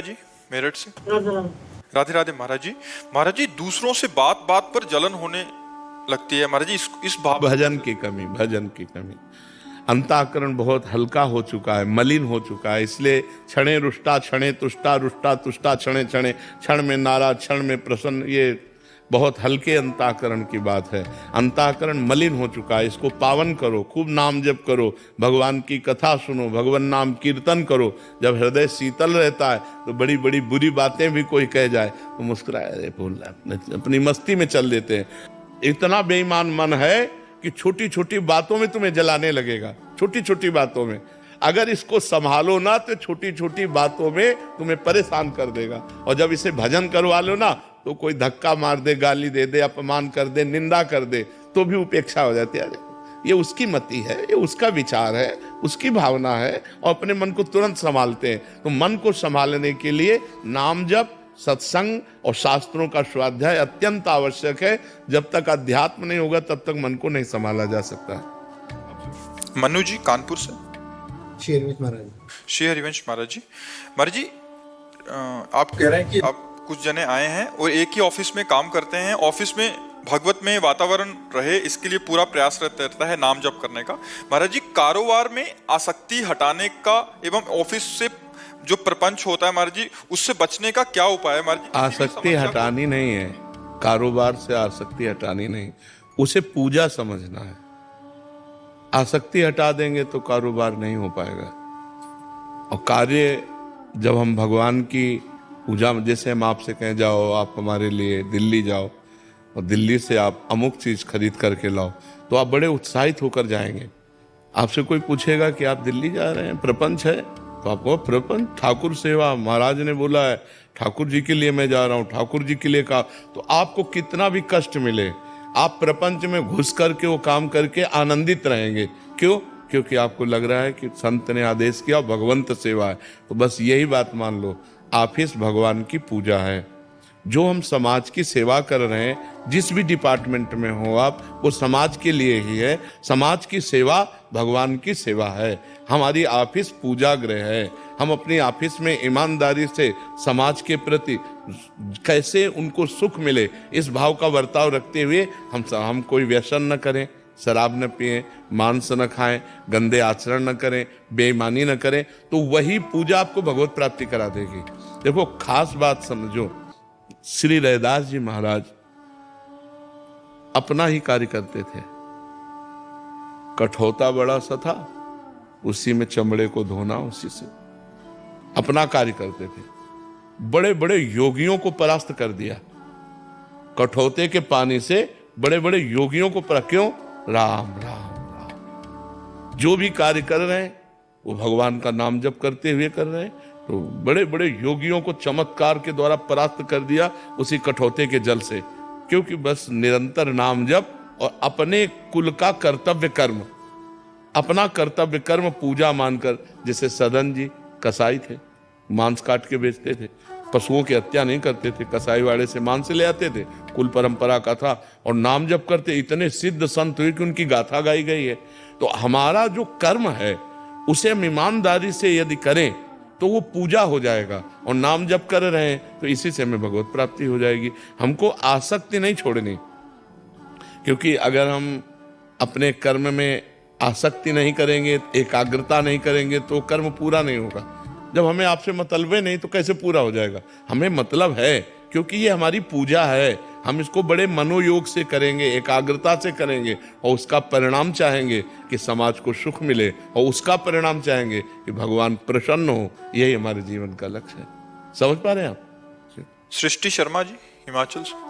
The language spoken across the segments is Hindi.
जी मेरठ से। राधे राधे महाराज जी। महाराज जी, दूसरों से बात बात पर जलन होने लगती है महाराज जी, इस भाव भजन की कमी, भजन की कमी। अंतःकरण बहुत हल्का हो चुका है, मलिन हो चुका है, इसलिए क्षणे रुष्टा क्षणे तुष्टा, रुष्टा तुष्टा क्षणे क्षणे, क्षण में नाराज क्षण में प्रसन्न, ये बहुत हल्के अंतःकरण की बात है। अंतःकरण मलिन हो चुका है, इसको पावन करो, खूब नाम जप करो, भगवान की कथा सुनो, भगवान नाम कीर्तन करो। जब हृदय शीतल रहता है तो बड़ी बड़ी बुरी बातें भी कोई कह जाए तो मुस्कुराए, बोल रहा है, अपनी मस्ती में चल देते हैं। इतना बेईमान मन है कि छोटी छोटी बातों में तुम्हें जलाने लगेगा, छोटी छोटी बातों में। अगर इसको संभालो ना तो छोटी छोटी बातों में तुम्हें परेशान कर देगा। और जब इसे भजन करवा लो ना तो कोई धक्का मार दे, गाली दे दे, अपमान कर दे, निंदा कर दे, तो भी उपेक्षा हो जाती है। ये उसकी मति है, ये उसका विचार है, उसकी भावना है, और अपने मन को तुरंत संभालते हैं। तो मन को संभालने के लिए नाम जप, सत्संग और शास्त्रों का स्वाध्याय अत्यंत आवश्यक है। जब तक अध्यात्म नहीं होगा तब तक मन को नहीं संभाला जा सकता। मनु जी कानपुर से। श्री हरिवंश महाराज। श्री हरिवंश महाराज जी। महाराज जी, आप कह रहे हैं कि आप कुछ जने आए हैं और एक ही ऑफिस में काम करते हैं, ऑफिस में भगवत में वातावरण रहे इसके लिए पूरा प्रयास रहता है नाम जप करने का। महाराज जी, कारोबार में आसक्ति हटाने का एवं ऑफिस से जो प्रपंच होता है महाराज जी, उससे बचने का क्या उपाय है महाराज जी? आसक्ति हटानी नहीं है, कारोबार से आसक्ति हटानी नहीं, उसे पूजा समझना है। आसक्ति हटा देंगे तो कारोबार नहीं हो पाएगा। और कार्य जब हम भगवान की पूजा, जैसे हम आपसे कहें जाओ आप हमारे लिए दिल्ली जाओ और दिल्ली से आप अमुक चीज खरीद करके लाओ, तो आप बड़े उत्साहित होकर जाएंगे। आपसे कोई पूछेगा कि आप दिल्ली जा रहे हैं, प्रपंच है, तो आपको प्रपंच, ठाकुर सेवा, महाराज ने बोला है ठाकुर जी के लिए मैं जा रहा हूं, ठाकुर जी के लिए कहा, तो आपको कितना भी कष्ट मिले आप प्रपंच में घुस करके वो काम करके आनंदित रहेंगे। क्यों? क्योंकि आपको लग रहा है कि संत ने आदेश किया, भगवंत सेवा है। तो बस यही बात मान लो, ऑफिस भगवान की पूजा है। जो हम समाज की सेवा कर रहे हैं, जिस भी डिपार्टमेंट में हो आप, वो समाज के लिए ही है। समाज की सेवा भगवान की सेवा है। हमारी ऑफिस पूजा गृह है। हम अपनी ऑफिस में ईमानदारी से समाज के प्रति कैसे उनको सुख मिले, इस भाव का बर्ताव रखते हुए हम कोई व्यसन न करें, शराब न पिएं, मांस न खाएं, गंदे आचरण न करें, बेईमानी न करें, तो वही पूजा आपको भगवत प्राप्ति करा देगी। देखो, खास बात समझो, श्री रैदास जी महाराज अपना ही कार्य करते थे। कठौता बड़ा सा था, उसी में चमड़े को धोना, उसी से अपना कार्य करते थे। बड़े बड़े योगियों को परास्त कर दिया कठौते के पानी से, बड़े बड़े योगियों को क्यों? राम राम राम। जो भी कार्य कर रहे हैं वो भगवान का नाम जप करते हुए कर रहे हैं। तो बड़े बड़े योगियों को चमत्कार के द्वारा परास्त कर दिया उसी कठौते के जल से, क्योंकि बस निरंतर नाम जप और अपने कुल का कर्तव्य कर्म, अपना कर्तव्य कर्म पूजा मानकर। जैसे सदन जी कसाई थे, मांस काट के बेचते थे, पशुओं की हत्या नहीं करते थे, कसाई वाड़े से मांस ले आते थे, कुल परंपरा का था, और नाम जप करते। इतने सिद्ध संत हुए कि उनकी गाथा गाई गई है। तो हमारा जो कर्म है उसे हम ईमानदारी से यदि करें तो वो पूजा हो जाएगा। और नाम जप कर रहे हैं तो इसी से हमें भगवत प्राप्ति हो जाएगी। हमको आसक्ति नहीं छोड़नी, क्योंकि अगर हम अपने कर्म में आसक्ति नहीं करेंगे, एकाग्रता नहीं करेंगे, तो कर्म पूरा नहीं होगा। जब हमें आपसे मतलब है नहीं तो कैसे पूरा हो जाएगा? हमें मतलब है, क्योंकि ये हमारी पूजा है। हम इसको बड़े मनोयोग से करेंगे, एकाग्रता से करेंगे, और उसका परिणाम चाहेंगे कि समाज को सुख मिले, और उसका परिणाम चाहेंगे कि भगवान प्रसन्न हो। यही हमारे जीवन का लक्ष्य है। समझ पा रहे हैं आप? सृष्टि शर्मा जी हिमाचल से।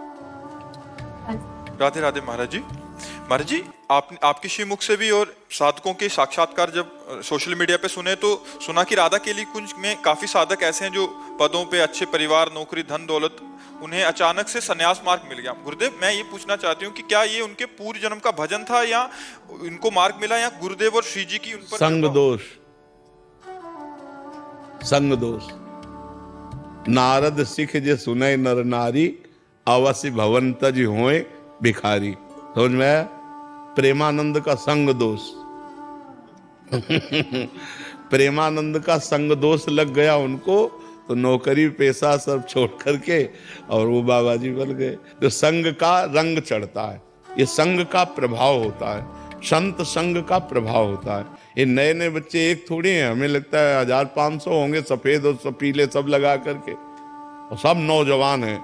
राधे राधे महाराज जी। महाराज जी, आपके श्रीमुख से भी और साधकों के साक्षात्कार जब सोशल मीडिया पे सुने तो सुना कि राधा केली कुंज में काफी साधक ऐसे हैं जो पदों पे, अच्छे परिवार, नौकरी, धन दौलत, उन्हें अचानक से संन्यास मार्ग मिल गया। गुरुदेव, मैं ये पूछना चाहती हूँ कि क्या ये उनके पूर्व जन्म का भजन था, या इनको मार्ग मिला, या गुरुदेव और श्री जी की उन पर संग दोष, संग दोष। नारद सिख जे सुनय नर नारी, अवश्य भवंत जी होए भिखारी। समझ में आया? प्रेमानंद का संग दोष प्रेमानंद का संग दोष लग गया उनको, तो नौकरी पेशा सब छोड़ करके और वो बाबा जी बन गए। तो संग का रंग चढ़ता है, ये संग का प्रभाव होता है, संत संग का प्रभाव होता है। ये नए नए बच्चे एक थोड़ी हैं, हमें लगता है 1500 होंगे सफेद और पीले सब लगा करके, और सब नौजवान हैं,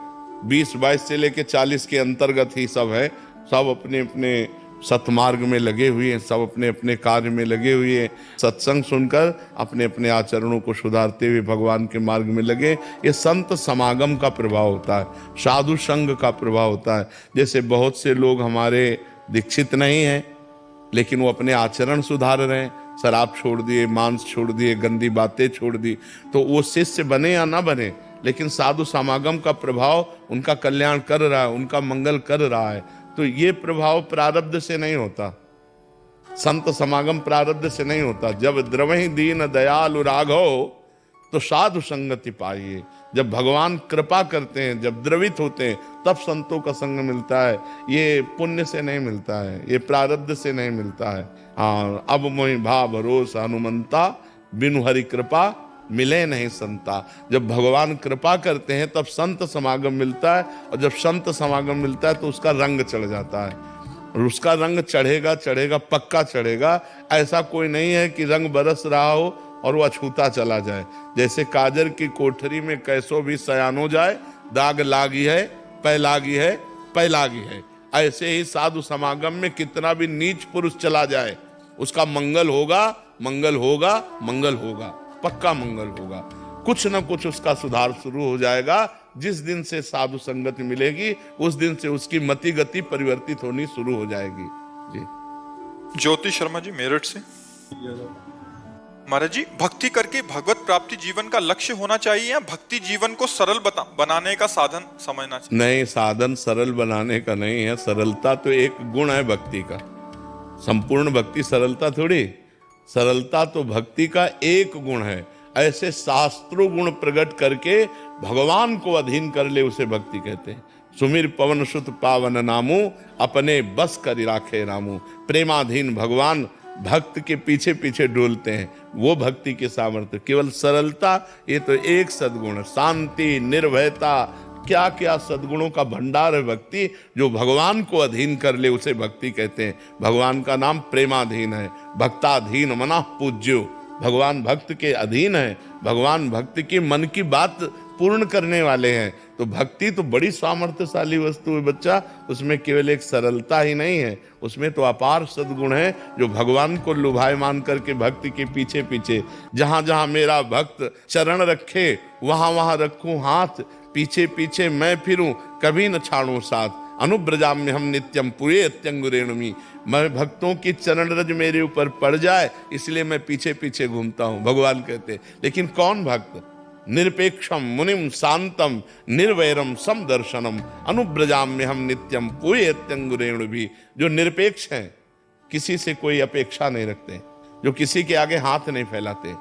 20-22 से लेके 40 के अंतर्गत ही सब है। सब अपने अपने सतमार्ग में लगे हुए हैं, सब अपने अपने कार्य में लगे हुए हैं, सत्संग सुनकर अपने अपने आचरणों को सुधारते हुए भगवान के मार्ग में लगे। ये संत समागम का प्रभाव होता है, साधु संग का प्रभाव होता है। जैसे बहुत से लोग हमारे दीक्षित नहीं हैं, लेकिन वो अपने आचरण सुधार रहे हैं, शराब छोड़ दिए, मांस छोड़ दिए, गंदी बातें छोड़ दी, तो वो शिष्य बने या ना बने, लेकिन साधु समागम का प्रभाव उनका कल्याण कर रहा है, उनका मंगल कर रहा है। तो ये प्रभाव प्रारब्ध से नहीं होता, संत समागम प्रारब्ध से नहीं होता। जब द्रवहि दीन दयालु राघव तो साधु संगति पाइए। जब भगवान कृपा करते हैं, जब द्रवित होते हैं, तब संतों का संग मिलता है। ये पुण्य से नहीं मिलता है, ये प्रारब्ध से नहीं मिलता है। हाँ, अब मोहि भा भरोसा हनुमंता, बिनु हरि कृपा मिले नहीं संता। जब भगवान कृपा करते हैं तब संत समागम मिलता है, और जब संत समागम मिलता है तो उसका रंग चढ़ जाता है, और उसका रंग चढ़ेगा चढ़ेगा, पक्का चढ़ेगा। ऐसा कोई नहीं है कि रंग बरस रहा हो और वो अछूता चला जाए। जैसे काजर की कोठरी में कैसो भी सयान हो जाए, दाग लागी है पै लागी है पै लागी है, ऐसे ही साधु समागम में कितना भी नीच पुरुष चला जाए, उसका मंगल होगा, मंगल होगा, मंगल होगा, पक्का मंगल होगा। कुछ न कुछ उसका सुधार शुरू हो जाएगा। जिस दिन से साधु संगति मिलेगी उस दिन से उसकी मति गति परिवर्तित होनी शुरू हो जाएगी। जी। ज्योति शर्मा जी मेरठ से। महाराज जी, भक्ति करके भगवत प्राप्ति जीवन का लक्ष्य होना चाहिए या भक्ति जीवन को सरल बनाने का साधन समझना चाहिए? नहीं, साधन सरल बनाने का नहीं है, सरलता तो एक गुण है भक्ति का। संपूर्ण भक्ति सरलता थोड़ी, सरलता तो भक्ति का एक गुण है। ऐसे शास्त्रों गुण प्रकट करके भगवान को अधीन कर ले, उसे भक्ति कहते हैं। सुमिर पवन सुत पावन नामू, अपने बस कर राखे रामू। प्रेमाधीन भगवान भक्त के पीछे पीछे डोलते हैं, वो भक्ति के सामर्थ्य। केवल सरलता ये तो एक सद्गुण, शांति, निर्भयता, क्या क्या सद्गुणों का भंडार है भक्ति। जो भगवान को अधीन कर ले उसे भक्ति कहते हैं। भगवान का नाम प्रेमाधीन है, भक्ताधीन मना पूज्यो। भगवान भक्त के अधीन है, भगवान भक्त की मन की बात पूर्ण करने वाले हैं। तो भक्ति तो बड़ी सामर्थ्यशाली वस्तु है बच्चा, उसमें केवल एक सरलता ही नहीं है, उसमें तो अपार सद्गुण है। जो भगवान को लुभायमान करके भक्ति के पीछे पीछे, जहां जहां मेरा भक्त चरण रखे वहां वहां रखूं हाथ, पीछे पीछे मैं फिरूं, कभी न छाड़ूं साथ। अनुब्रजाम में हम नित्यम पुरे अत्यंगुरेणुमी। मैं भक्तों की चरण रज मेरे ऊपर पड़ जाए इसलिए मैं पीछे पीछे घूमता हूं, भगवान कहते। लेकिन कौन भक्त? निरपेक्षम मुनिम शांतम निर्वैरम समदर्शनम अनुब्रजाम में हम नित्यम पुरे अत्यंगुरेणु भी। जो निरपेक्ष हैं, किसी से कोई अपेक्षा नहीं रखते, जो किसी के आगे हाथ नहीं फैलाते।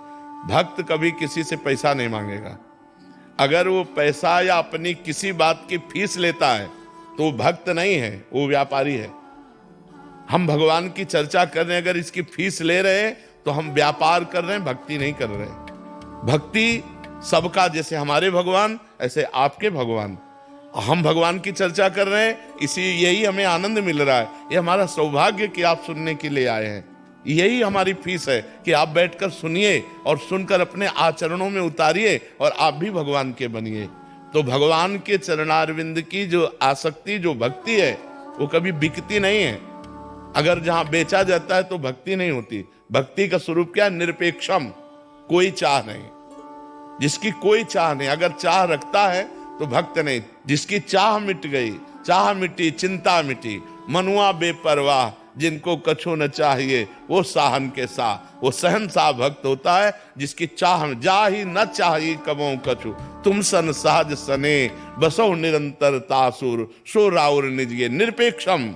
भक्त कभी किसी से पैसा नहीं मांगेगा। अगर वो पैसा या अपनी किसी बात की फीस लेता है तो वो भक्त नहीं है, वो व्यापारी है। हम भगवान की चर्चा कर रहे हैं, अगर इसकी फीस ले रहे हैं तो हम व्यापार कर रहे हैं, भक्ति नहीं कर रहे हैं। भक्ति सबका, जैसे हमारे भगवान ऐसे आपके भगवान। हम भगवान की चर्चा कर रहे हैं, इसी यही हमें आनंद मिल रहा है। ये हमारा सौभाग्य कि आप सुनने के लिए आए हैं। यही हमारी फीस है कि आप बैठकर सुनिए और सुनकर अपने आचरणों में उतारिए और आप भी भगवान के बनिए। तो भगवान के चरणारविंद की जो आसक्ति, जो भक्ति है, वो कभी बिकती नहीं है। अगर जहां बेचा जाता है तो भक्ति नहीं होती। भक्ति का स्वरूप क्या? निरपेक्षम, कोई चाह नहीं। जिसकी कोई चाह नहीं, अगर चाह रखता है तो भक्त नहीं। जिसकी चाह मिट गई, चाह मिटी, चिंता मिटी, मनुआ बेपरवाह, जिनको कछु न चाहिए वो साहन के सा। वो सहनशाह भक्त होता है जिसकी चाह जा ही न चाहिए कबो कछु। तुम सन सहज सने बसो निरंतर तासुर, सो राउर निजगे। निरपेक्षम,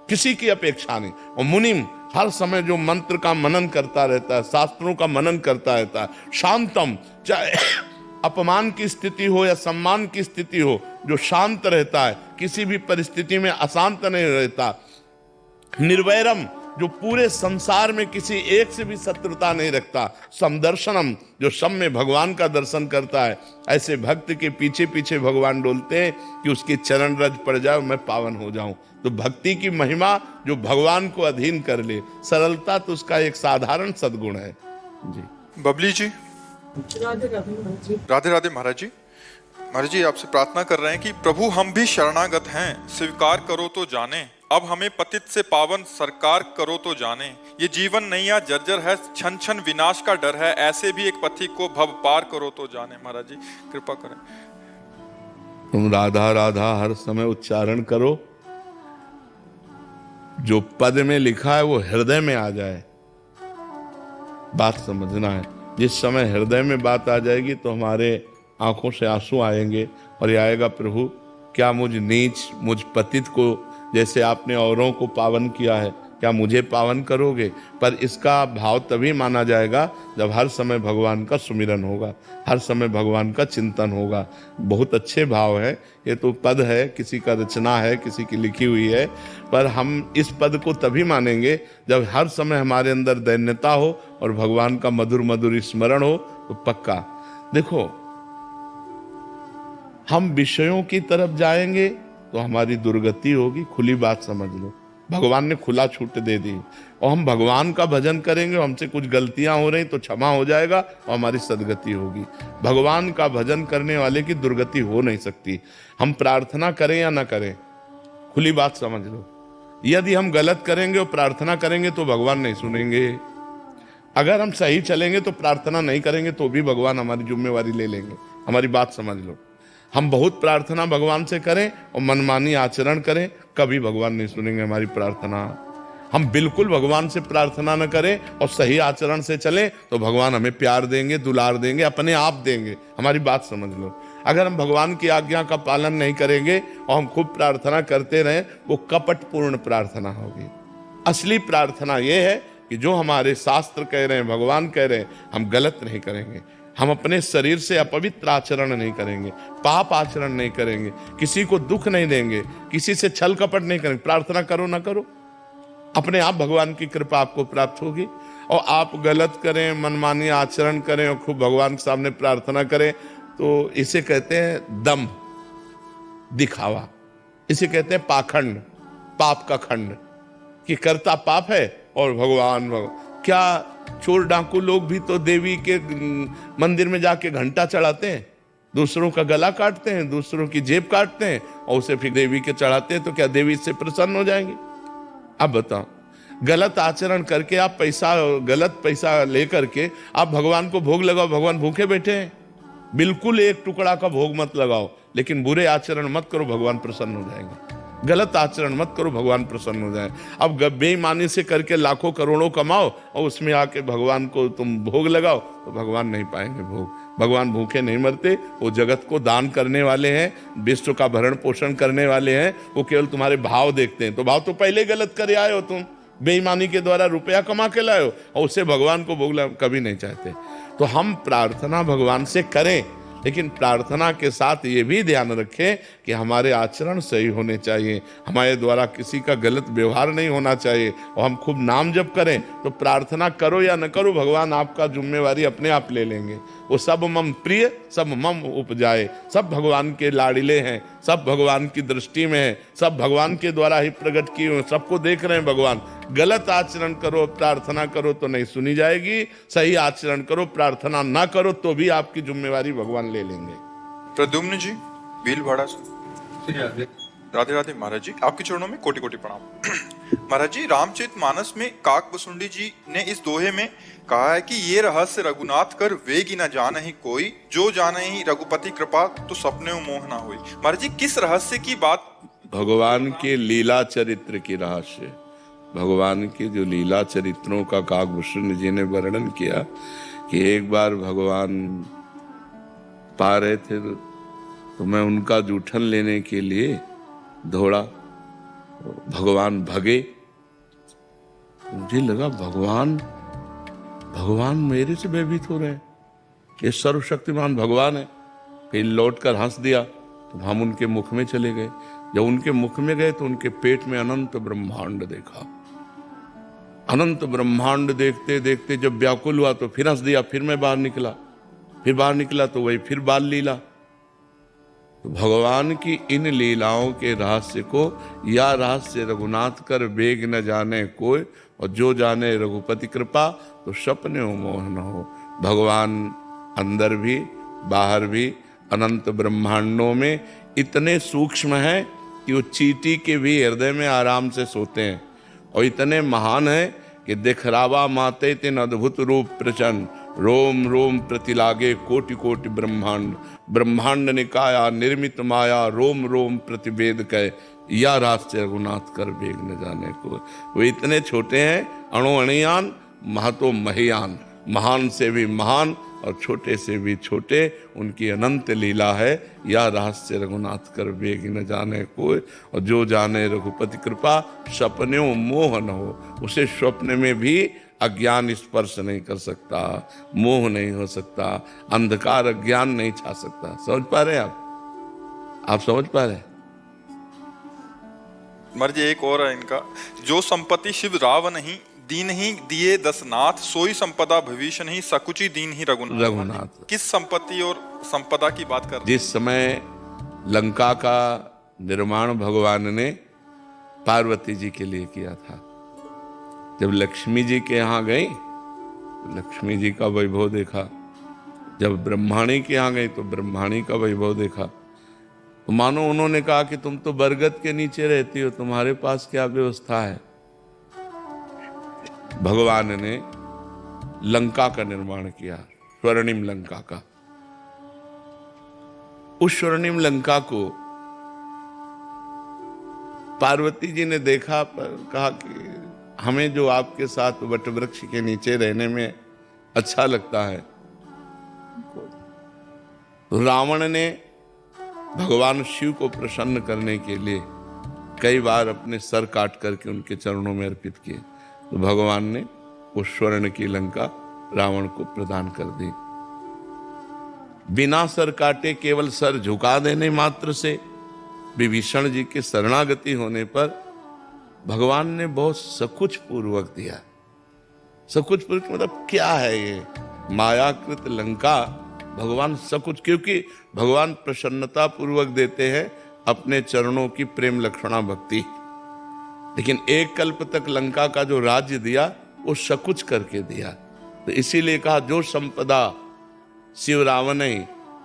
किसी की अपेक्षा नहीं। और मुनिम, हर समय जो मंत्र का मनन करता रहता है, शास्त्रों का मनन करता रहता है। शांतम, चाहे अपमान की स्थिति हो या सम्मान की स्थिति हो, जो शांत रहता है, किसी भी परिस्थिति में अशांत नहीं रहता। निर्वैरम, जो पूरे संसार में किसी एक से भी शत्रुता नहीं रखता, समदर्शनम, जो सब में भगवान का दर्शन करता है, ऐसे भक्त के पीछे पीछे भगवान डोलते हैं कि उसकी चरण रज पड़ जाए, मैं पावन हो जाऊं। तो भक्ति की महिमा जो भगवान को अधीन कर ले, सरलता तो उसका एक साधारण सद्गुण है जी। बबली जी, राधे राधे महाराज जी। महाराज जी आपसे प्रार्थना कर रहे हैं कि प्रभु हम भी शरणागत हैं, स्वीकार करो तो जाने, अब हमें पतित से पावन सरकार करो तो जाने, ये जीवन नैया जर्जर है, छन छन विनाश का डर है, ऐसे भी एक पथिक को भव पार करो तो जाने। महाराज जी कृपा करें। तुम राधा राधा हर समय उच्चारण करो, जो पद में लिखा है वो हृदय में आ जाए, बात समझना है। जिस समय हृदय में बात आ जाएगी तो हमारे आंखों से आंसू आएंगे और ये आएगा, प्रभु क्या मुझ नीच, मुझ पतित को जैसे आपने औरों को पावन किया है, क्या मुझे पावन करोगे। पर इसका भाव तभी माना जाएगा जब हर समय भगवान का सुमिरन होगा, हर समय भगवान का चिंतन होगा। बहुत अच्छे भाव है, ये तो पद है, किसी का रचना है, किसी की लिखी हुई है, पर हम इस पद को तभी मानेंगे जब हर समय हमारे अंदर दैन्यता हो और भगवान का मधुर मधुर स्मरण हो। तो पक्का देखो, हम विषयों की तरफ जाएंगे तो हमारी दुर्गति होगी। खुली बात समझ लो, भगवान ने खुला छूट दे दी, और हम भगवान का भजन करेंगे, हमसे कुछ गलतियां हो रही तो क्षमा हो जाएगा और हमारी सदगति होगी। भगवान का भजन करने वाले की दुर्गति हो नहीं सकती। हम प्रार्थना करें या ना करें, खुली बात समझ लो, यदि हम गलत करेंगे और प्रार्थना करेंगे तो भगवान नहीं सुनेंगे। अगर हम सही चलेंगे तो प्रार्थना नहीं करेंगे तो भी भगवान हमारी जिम्मेवारी ले लेंगे। हमारी बात समझ लो, हम बहुत प्रार्थना भगवान से करें और मनमानी आचरण करें, कभी भगवान नहीं सुनेंगे हमारी प्रार्थना। हम बिल्कुल भगवान से प्रार्थना न करें और सही आचरण से चलें तो भगवान हमें प्यार देंगे, दुलार देंगे, अपने आप देंगे। हमारी बात समझ लो, अगर हम भगवान की आज्ञा का पालन नहीं करेंगे और हम खूब प्रार्थना करते रहें, वो कपटपूर्ण प्रार्थना होगी। असली प्रार्थना ये है कि जो हमारे शास्त्र कह रहे हैं, भगवान कह रहे हैं, हम गलत नहीं करेंगे, हम अपने शरीर से अपवित्र आचरण नहीं करेंगे, पाप आचरण नहीं करेंगे, किसी को दुख नहीं देंगे, किसी से छल कपट नहीं करेंगे। प्रार्थना करो ना करो, अपने आप भगवान की कृपा आपको प्राप्त होगी। और आप गलत करें, मनमानी आचरण करें और खूब भगवान के सामने प्रार्थना करें, तो इसे कहते हैं दम्भ, दिखावा, इसे कहते हैं पाखंड, पाप का खंड, कि करता पाप है और भगवान क्या चोर डाकू लोग भी तो देवी के मंदिर में जाके घंटा चढ़ाते हैं, दूसरों का गला काटते हैं, दूसरों की जेब काटते हैं और उसे फिर देवी के चढ़ाते हैं, तो क्या देवी इससे प्रसन्न हो जाएंगी? अब बताओ, गलत आचरण करके आप गलत पैसा लेकर के आप भगवान को भोग लगाओ, भगवान भूखे बैठे हैं। बिल्कुल एक टुकड़ा का भोग मत लगाओ, लेकिन बुरे आचरण मत करो, भगवान प्रसन्न हो जाएंगे। गलत आचरण मत करो, भगवान प्रसन्न हो जाए। अब बेईमानी से करके लाखों करोड़ों कमाओ और उसमें आके भगवान को तुम भोग लगाओ, तो भगवान नहीं पाएंगे भोग। भगवान भूखे नहीं मरते, वो जगत को दान करने वाले हैं, विश्व का भरण पोषण करने वाले हैं। वो केवल तुम्हारे भाव देखते हैं, तो भाव तो पहले गलत करे आए हो, तुम बेईमानी के द्वारा रुपया कमा के लाए हो और उससे भगवान को भोग कभी नहीं चाहते। तो हम प्रार्थना भगवान से करें, लेकिन प्रार्थना के साथ ये भी ध्यान रखें कि हमारे आचरण सही होने चाहिए, हमारे द्वारा किसी का गलत व्यवहार नहीं होना चाहिए। और हम खूब नाम जप करें, तो प्रार्थना करो या न करो, भगवान आपका जिम्मेवारी अपने आप ले लेंगे। वो सब मम प्रिय सब मम उपजाए, सब भगवान के लाडिले हैं, सब भगवान की दृष्टि में है, सब भगवान के द्वारा ही प्रकट किए हुए, सबको देख रहे हैं भगवान। गलत आचरण करो, प्रार्थना करो तो नहीं सुनी जाएगी, सही आचरण करो, प्रार्थना ना करो तो भी आपकी जिम्मेवारी भगवान ले लेंगे। प्रद्युम्न जी भीलवाड़ा से, राधे राधे महाराज जी, आपके चरणों में कोटि कोटि प्रणाम। महाराज जी, रामचरितमानस में काक बसुंडी जी ने इस दोहे में कहा है कि ये रहस्य रघुनाथ कर वेगी न जान ही कोई, जो जाने ही रघुपति कृपा तो सपने मोह ना हुई। महाराज जी, किस रहस्य की बात? भगवान के लीला चरित्र की रहस्य, भगवान के जो लीला चरित्रों का काकभूषण जी ने वर्णन किया कि एक बार भगवान पा रहे थे तो मैं उनका जूठन लेने के लिए दौड़ा, भगवान भगे। मुझे लगा भगवान मेरे से भयभीत हो रहे हैं, ये सर्वशक्तिमान भगवान है। फिर लौट कर हंस दिया, तो हम उनके मुख में चले गए। जब उनके मुख में गए तो उनके पेट में अनंत ब्रह्मांड देखा। अनंत ब्रह्मांड देखते देखते जब व्याकुल हुआ तो फिर हंस दिया, फिर मैं बाहर निकला, फिर बाहर निकला तो वही फिर बाल लीला। तो भगवान की इन लीलाओं के रहस्य को या रहस्य रघुनाथ कर वेग न जाने कोई, और जो जाने रघुपति कृपा तो सपने मोह न हो। भगवान अंदर भी बाहर भी अनंत ब्रह्मांडों में इतने सूक्ष्म हैं कि वो चींटी के भी हृदय में आराम से सोते हैं, और इतने महान हैं कि दिखरावा माते तिन अद्भुत रूप प्रचंड, रोम रोम प्रतिलागे कोटि कोटि ब्रह्मांड, ब्रह्मांड निकाया निर्मित माया, रोम रोम प्रतिवेद कह, या राष्ट्र रघुनाथ कर वेग न जाने को। वो इतने छोटे हैं, अणु अणियान महतो महियान, महान से भी महान और छोटे से भी छोटे, उनकी अनंत लीला है। या रहस्य रघुनाथ कर वेग न जाने कोई, और जो जाने रघुपति कृपा सपनों मोह न हो। उसे स्वप्न में भी अज्ञान स्पर्श नहीं कर सकता, मोह नहीं हो सकता, अंधकार अज्ञान नहीं छा सकता। समझ पा रहे हैं आप समझ पा रहे हैं? महाराज जी एक और है इनका, जो संपत्ति शिव राव नहीं दीन ही दिए दसनाथ, सोई संपदा भविष्य नहीं सकुची दीन ही रघुनाथ। किस संपत्ति और संपदा की बात कर रहे हैं? जिस समय लंका का निर्माण भगवान ने पार्वती जी के लिए किया था, जब लक्ष्मी जी के यहाँ गई, लक्ष्मी जी का वैभव देखा, जब ब्रह्माणी के यहाँ गई तो ब्रह्माणी का वैभव देखा, तो मानो उन्होंने कहा कि तुम तो बरगद के नीचे रहती हो, तुम्हारे पास क्या व्यवस्था है। भगवान ने लंका का निर्माण किया, स्वर्णिम लंका का। उस स्वर्णिम लंका को पार्वती जी ने देखा, पर कहा कि हमें जो आपके साथ वट वृक्ष के नीचे रहने में अच्छा लगता है। तो रावण ने भगवान शिव को प्रसन्न करने के लिए कई बार अपने सर काट करके उनके चरणों में अर्पित किए, तो भगवान ने उस स्वर्ण की लंका रावण को प्रदान कर दी। बिना सर काटे केवल सर झुका देने मात्र से विभीषण जी के शरणागति होने पर भगवान ने बहुत सकुच पूर्वक दिया। सकुच पूर्वक मतलब क्या है ये? मायाकृत लंका भगवान सकुच, क्योंकि भगवान प्रसन्नता पूर्वक देते हैं अपने चरणों की प्रेम लक्षणा भक्ति। लेकिन एक कल्प तक लंका का जो राज्य दिया वो सकुच करके दिया। तो इसीलिए कहा, जो संपदा शिव रावण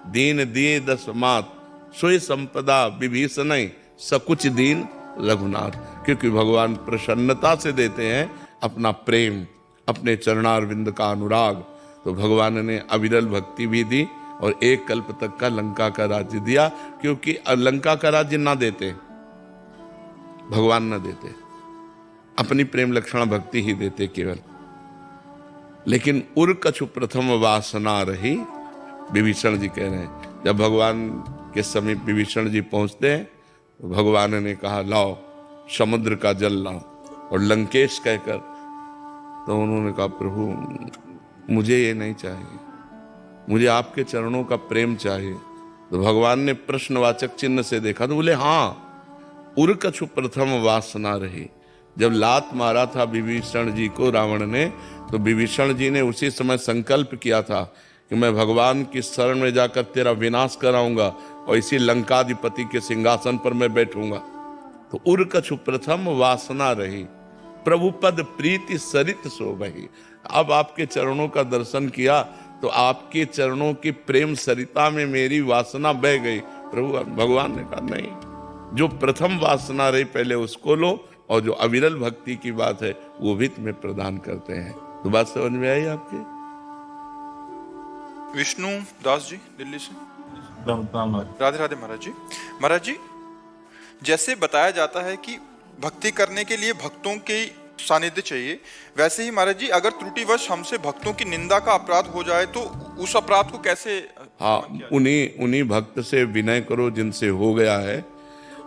दीन दिए दसमात, सोई संपदा विभीषण सकुच दीन रघुनाथ। क्योंकि भगवान प्रसन्नता से देते हैं अपना प्रेम, अपने चरणारविंद का अनुराग। तो भगवान ने अविरल भक्ति भी दी और एक कल्प तक का लंका का राज्य दिया, क्योंकि लंका का राज्य ना देते भगवान, ना देते, अपनी प्रेम लक्षण भक्ति ही देते केवल। लेकिन उर कछु प्रथम वासना रही, विभीषण जी कह रहे हैं। जब भगवान के समीप विभीषण जी पहुंचते हैं तो भगवान ने कहा, लाओ समुद्र का जल लाओ, और लंकेश कहकर, तो उन्होंने कहा, प्रभु मुझे ये नहीं चाहिए, मुझे आपके चरणों का प्रेम चाहिए। तो भगवान ने प्रश्नवाचक चिन्ह से देखा तो बोले, हाँ उर कछु प्रथम वासना रही। जब लात मारा था विभीषण जी को रावण ने, तो विभीषण जी ने उसी समय संकल्प किया था कि मैं भगवान की शरण में जाकर तेरा विनाश कराऊंगा और इसी लंकाधिपति के सिंहासन पर मैं बैठूंगा। तो उर कछु प्रथम वासना रही, प्रभु पद प्रीति सरित शोभहि। अब आपके चरणों का दर्शन किया तो आपके चरणों की प्रेम सरिता में मेरी वासना बह गई। प्रभु भगवान ने कहा, नहीं, जो प्रथम वासना रही पहले उसको लो, और जो अविरल भक्ति की बात है वो भी तुम्हें प्रदान करते हैं। तो बात समझ में आई आपके? विष्णु दास जी दिल्ली से। राधे राधे महाराज जी। महाराज जी, जैसे बताया जाता है कि भक्ति करने के लिए भक्तों के सानिध्य चाहिए, वैसे ही महाराज जी अगर त्रुटिवश हमसे भक्तों की निंदा का अपराध हो जाए तो उस अपराध को कैसे? हाँ, उन्हीं भक्त से विनय करो जिनसे हो गया है,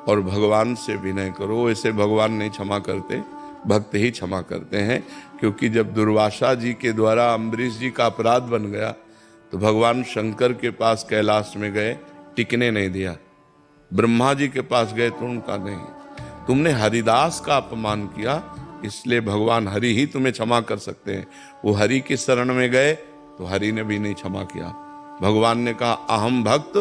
और भगवान से विनय करो। ऐसे भगवान नहीं क्षमा करते, भक्त ही क्षमा करते हैं। क्योंकि जब दुर्वासा जी के द्वारा अम्बरीश जी का अपराध बन गया तो भगवान शंकर के पास कैलाश में गए, टिकने नहीं दिया। ब्रह्मा जी के पास गए तो उनका नहीं। तुमने हरिदास का अपमान किया, इसलिए भगवान हरि ही तुम्हें क्षमा कर सकते हैं। वो हरि की शरण में गए तो हरि ने भी नहीं क्षमा किया। भगवान ने कहा अहम भक्त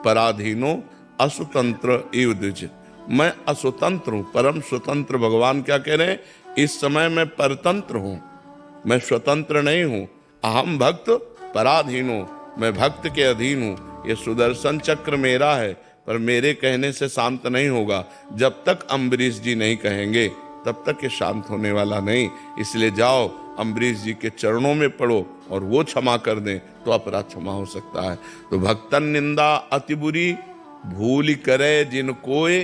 पराधीनो असुतंत्र इव द्विज, मैं असुतंत्र हूं, परम स्वतंत्र। भगवान क्या कह रहे हैं, इस समय मैं परतंत्र हूं, मैं स्वतंत्र नहीं हूं। अहम भक्त पराधीनो, मैं भक्त के अधीन हूं। ये सुदर्शन चक्र मेरा है, पर मेरे कहने से शांत नहीं होगा। जब तक अम्बरीश जी नहीं कहेंगे तब तक ये शांत होने वाला नहीं। इसलिए जाओ अम्बरीश जी के चरणों में पड़ो और वो क्षमा कर दें तो अपराध क्षमा हो सकता है। तो भक्तन निंदा अति बुरी, भूल करे जिन कोय,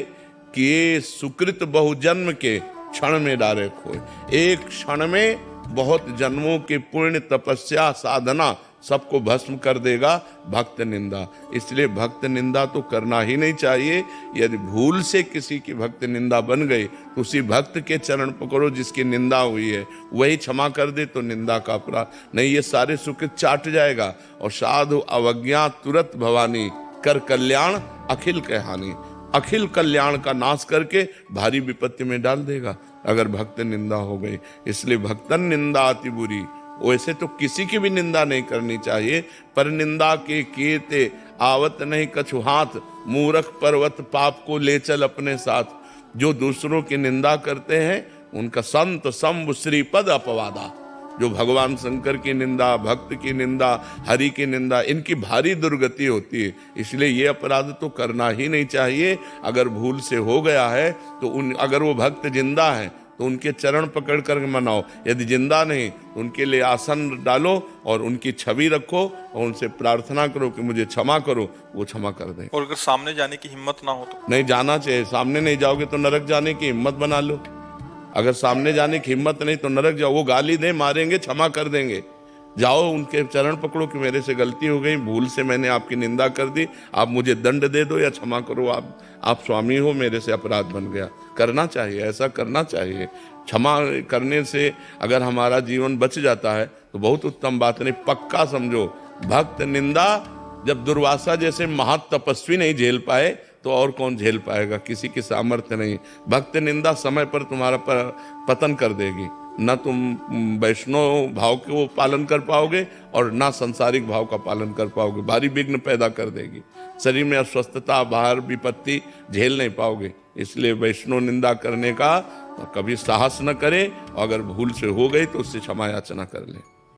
किए सुकृत बहु जन्म के, क्षण में डारे खोए। एक क्षण में बहुत जन्मों के पुण्य तपस्या साधना सबको भस्म कर देगा भक्त निंदा। इसलिए भक्त निंदा तो करना ही नहीं चाहिए। यदि भूल से किसी की भक्त निंदा बन गई तो उसी भक्त के चरण पकड़ो जिसकी निंदा हुई है, वही क्षमा कर दे तो निंदा का अपराध नहीं। ये सारे सुख चाट जाएगा। और साधु अवज्ञा तुरत भवानी, कर कल्याण अखिल के हानि। अखिल कल्याण का नाश करके भारी विपत्ति में डाल देगा अगर भक्त निंदा हो गई। इसलिए भक्तन निंदा अति बुरी। वैसे तो किसी की भी निंदा नहीं करनी चाहिए, पर निंदा के कीते आवत नहीं कछु हाथ, मूर्ख पर्वत पाप को ले चल अपने साथ। जो दूसरों की निंदा करते हैं उनका संत शंभु श्रीपद अपवादा। जो भगवान शंकर की निंदा, भक्त की निंदा, हरि की निंदा, इनकी भारी दुर्गति होती है। इसलिए ये अपराध तो करना ही नहीं चाहिए। अगर भूल से हो गया है तो अगर वो भक्त जिंदा है तो उनके चरण पकड़ कर मनाओ। यदि जिंदा नहीं तो उनके लिए आसन डालो और उनकी छवि रखो और उनसे प्रार्थना करो कि मुझे क्षमा करो, वो क्षमा कर दें। और अगर सामने जाने की हिम्मत ना हो तो नहीं जाना चाहिए। सामने नहीं जाओगे तो नरक जाने की हिम्मत बना लो। अगर सामने जाने की हिम्मत नहीं तो नरक जाओ। वो गाली दे, मारेंगे, क्षमा कर देंगे। जाओ उनके चरण पकड़ो कि मेरे से गलती हो गई, भूल से मैंने आपकी निंदा कर दी, आप मुझे दंड दे दो या क्षमा करो, आप स्वामी हो, मेरे से अपराध बन गया। करना चाहिए, ऐसा करना चाहिए। क्षमा करने से अगर हमारा जीवन बच जाता है तो बहुत उत्तम बात। नहीं पक्का समझो, भक्त निंदा जब दुर्वासा जैसे महातपस्वी नहीं झेल पाए तो और कौन झेल पाएगा। किसी की सामर्थ्य नहीं। भक्त निंदा समय पर तुम्हारा पतन कर देगी। न तुम वैष्णव भाव को पालन कर पाओगे और ना सांसारिक भाव का पालन कर पाओगे। भारी विघ्न पैदा कर देगी। शरीर में अस्वस्थता, बाहर विपत्ति झेल नहीं पाओगे। इसलिए वैष्णव निंदा करने का कभी साहस न करे। अगर भूल से हो गई तो उससे क्षमा याचना कर ले।